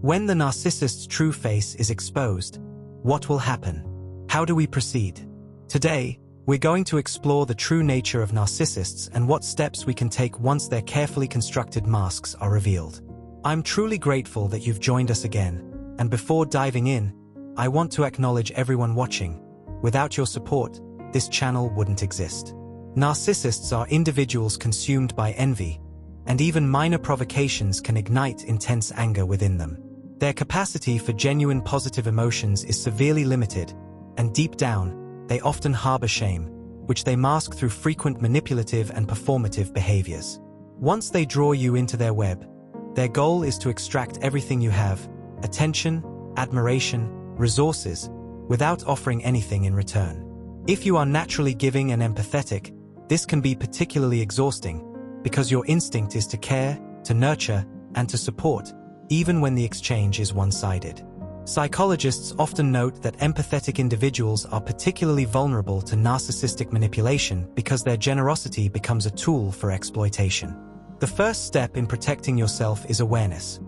When the narcissist's true face is exposed, what will happen? How do we proceed? Today, we're going to explore the true nature of narcissists and what steps we can take once their carefully constructed masks are revealed. I'm truly grateful that you've joined us again, and before diving in, I want to acknowledge everyone watching. Without your support, this channel wouldn't exist. Narcissists are individuals consumed by envy, and even minor provocations can ignite intense anger within them. Their capacity for genuine positive emotions is severely limited, and deep down, they often harbor shame, which they mask through frequent manipulative and performative behaviors. Once they draw you into their web, their goal is to extract everything you have, attention, admiration, resources, without offering anything in return. If you are naturally giving and empathetic, this can be particularly exhausting, because your instinct is to care, to nurture, and to support, even when the exchange is one-sided. Psychologists often note that empathetic individuals are particularly vulnerable to narcissistic manipulation because their generosity becomes a tool for exploitation. The first step in protecting yourself is awareness.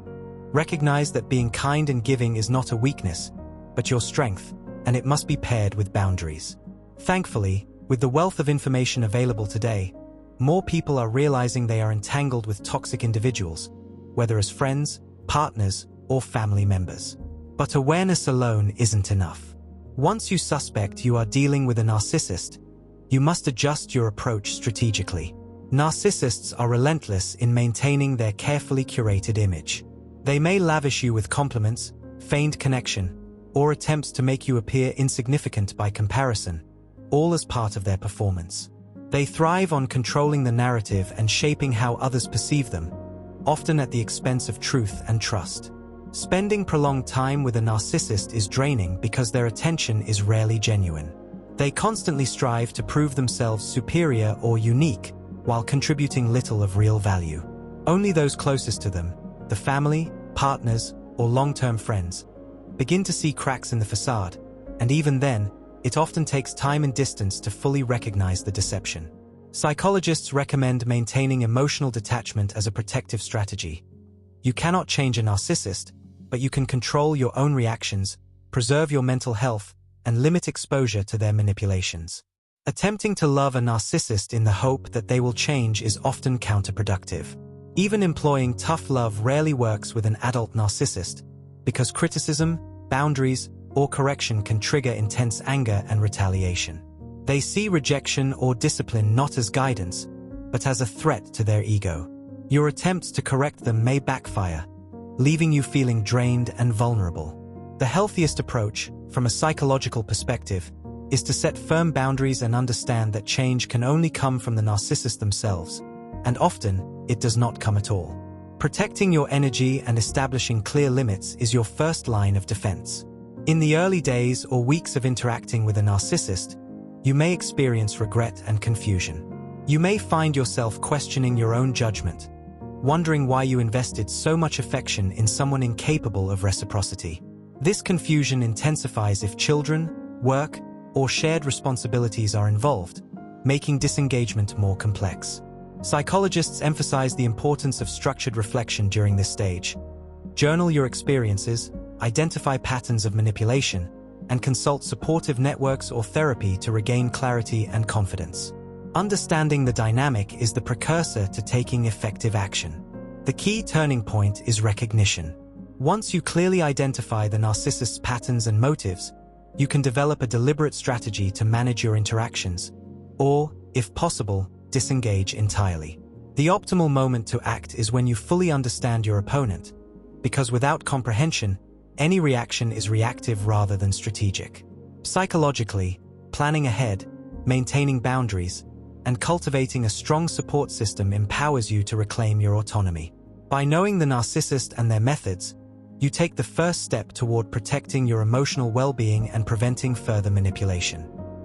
Recognize that being kind and giving is not a weakness, but your strength, and it must be paired with boundaries. Thankfully, with the wealth of information available today, more people are realizing they are entangled with toxic individuals, whether as friends, partners, or family members. But awareness alone isn't enough. Once you suspect you are dealing with a narcissist, you must adjust your approach strategically. Narcissists are relentless in maintaining their carefully curated image. They may lavish you with compliments, feigned connection, or attempts to make you appear insignificant by comparison, all as part of their performance. They thrive on controlling the narrative and shaping how others perceive them, often at the expense of truth and trust. Spending prolonged time with a narcissist is draining because their attention is rarely genuine. They constantly strive to prove themselves superior or unique, while contributing little of real value. Only those closest to them, the family, partners, or long-term friends, begin to see cracks in the facade, and even then, it often takes time and distance to fully recognize the deception. Psychologists recommend maintaining emotional detachment as a protective strategy. You cannot change a narcissist, but you can control your own reactions, preserve your mental health, and limit exposure to their manipulations. Attempting to love a narcissist in the hope that they will change is often counterproductive. Even employing tough love rarely works with an adult narcissist, because criticism, boundaries, or correction can trigger intense anger and retaliation. They see rejection or discipline not as guidance, but as a threat to their ego. Your attempts to correct them may backfire, leaving you feeling drained and vulnerable. The healthiest approach, from a psychological perspective, is to set firm boundaries and understand that change can only come from the narcissist themselves, and often, it does not come at all. Protecting your energy and establishing clear limits is your first line of defense. In the early days or weeks of interacting with a narcissist, you may experience regret and confusion. You may find yourself questioning your own judgment, wondering why you invested so much affection in someone incapable of reciprocity. This confusion intensifies if children, work, or shared responsibilities are involved, making disengagement more complex. Psychologists emphasize the importance of structured reflection during this stage. Journal your experiences, identify patterns of manipulation, and consult supportive networks or therapy to regain clarity and confidence. Understanding the dynamic is the precursor to taking effective action. The key turning point is recognition. Once you clearly identify the narcissist's patterns and motives, you can develop a deliberate strategy to manage your interactions, or, if possible, disengage entirely. The optimal moment to act is when you fully understand your opponent, because without comprehension, any reaction is reactive rather than strategic. Psychologically, planning ahead, maintaining boundaries, and cultivating a strong support system empowers you to reclaim your autonomy. By knowing the narcissist and their methods, you take the first step toward protecting your emotional well-being and preventing further manipulation.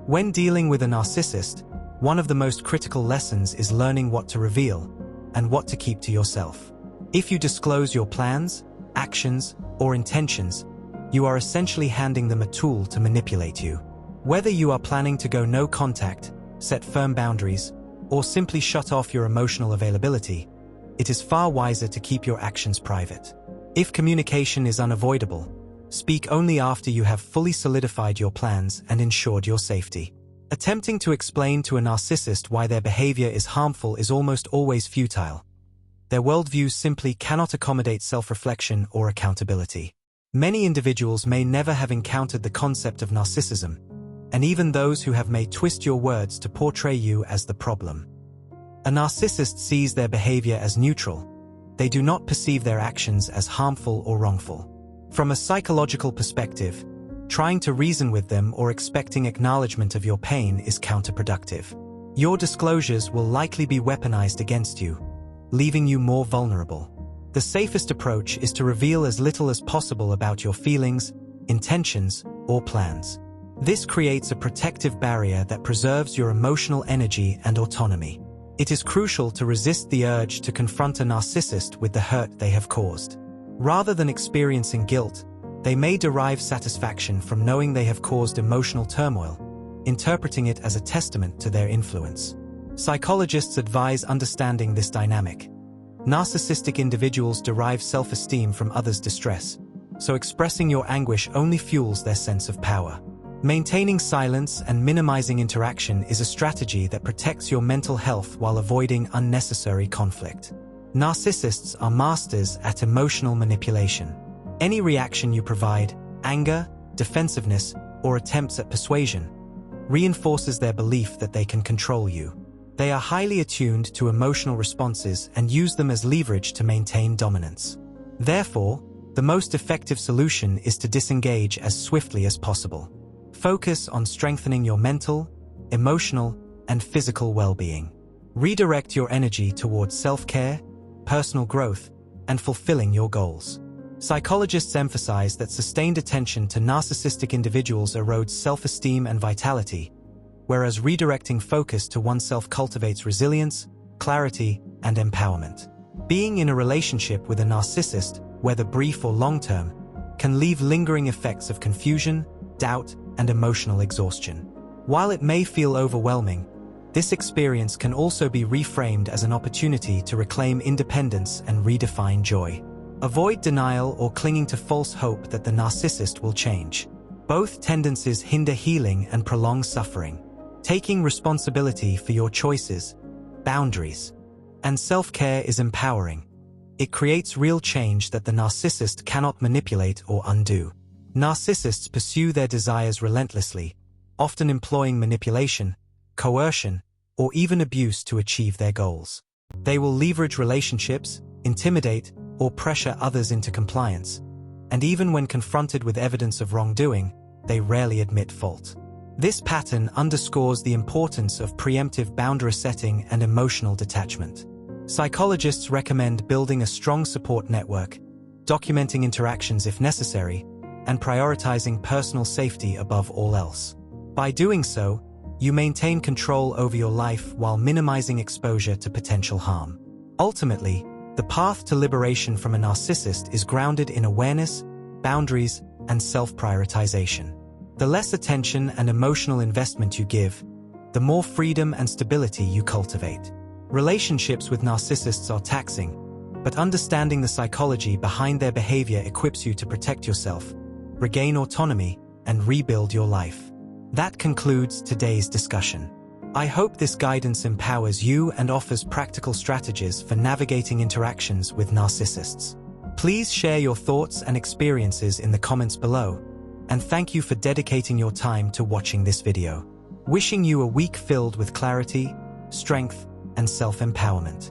When dealing with a narcissist, one of the most critical lessons is learning what to reveal and what to keep to yourself. If you disclose your plans, actions, or intentions, you are essentially handing them a tool to manipulate you. Whether you are planning to go no contact, set firm boundaries, or simply shut off your emotional availability, it is far wiser to keep your actions private. If communication is unavoidable, speak only after you have fully solidified your plans and ensured your safety. Attempting to explain to a narcissist why their behavior is harmful is almost always futile. Their worldview simply cannot accommodate self-reflection or accountability. Many individuals may never have encountered the concept of narcissism, and even those who have may twist your words to portray you as the problem. A narcissist sees their behavior as neutral. They do not perceive their actions as harmful or wrongful. From a psychological perspective, trying to reason with them or expecting acknowledgement of your pain is counterproductive. Your disclosures will likely be weaponized against you, leaving you more vulnerable. The safest approach is to reveal as little as possible about your feelings, intentions, or plans. This creates a protective barrier that preserves your emotional energy and autonomy. It is crucial to resist the urge to confront a narcissist with the hurt they have caused. Rather than experiencing guilt, they may derive satisfaction from knowing they have caused emotional turmoil, interpreting it as a testament to their influence. Psychologists advise understanding this dynamic. Narcissistic individuals derive self-esteem from others' distress, so expressing your anguish only fuels their sense of power. Maintaining silence and minimizing interaction is a strategy that protects your mental health while avoiding unnecessary conflict. Narcissists are masters at emotional manipulation. Any reaction you provide, anger, defensiveness, or attempts at persuasion, reinforces their belief that they can control you. They are highly attuned to emotional responses and use them as leverage to maintain dominance. Therefore, the most effective solution is to disengage as swiftly as possible. Focus on strengthening your mental, emotional, and physical well-being. Redirect your energy towards self-care, personal growth, and fulfilling your goals. Psychologists emphasize that sustained attention to narcissistic individuals erodes self-esteem and vitality, whereas redirecting focus to oneself cultivates resilience, clarity, and empowerment. Being in a relationship with a narcissist, whether brief or long-term, can leave lingering effects of confusion, doubt, and emotional exhaustion. While it may feel overwhelming, this experience can also be reframed as an opportunity to reclaim independence and redefine joy. Avoid denial or clinging to false hope that the narcissist will change. Both tendencies hinder healing and prolong suffering. Taking responsibility for your choices, boundaries, and self-care is empowering. It creates real change that the narcissist cannot manipulate or undo. Narcissists pursue their desires relentlessly, often employing manipulation, coercion, or even abuse to achieve their goals. They will leverage relationships, intimidate, or pressure others into compliance, and even when confronted with evidence of wrongdoing, they rarely admit fault. This pattern underscores the importance of preemptive boundary setting and emotional detachment. Psychologists recommend building a strong support network, documenting interactions if necessary, and prioritizing personal safety above all else. By doing so, you maintain control over your life while minimizing exposure to potential harm. Ultimately, the path to liberation from a narcissist is grounded in awareness, boundaries, and self-prioritization. The less attention and emotional investment you give, the more freedom and stability you cultivate. Relationships with narcissists are taxing, but understanding the psychology behind their behavior equips you to protect yourself, regain autonomy, and rebuild your life. That concludes today's discussion. I hope this guidance empowers you and offers practical strategies for navigating interactions with narcissists. Please share your thoughts and experiences in the comments below, and thank you for dedicating your time to watching this video. Wishing you a week filled with clarity, strength, and self-empowerment.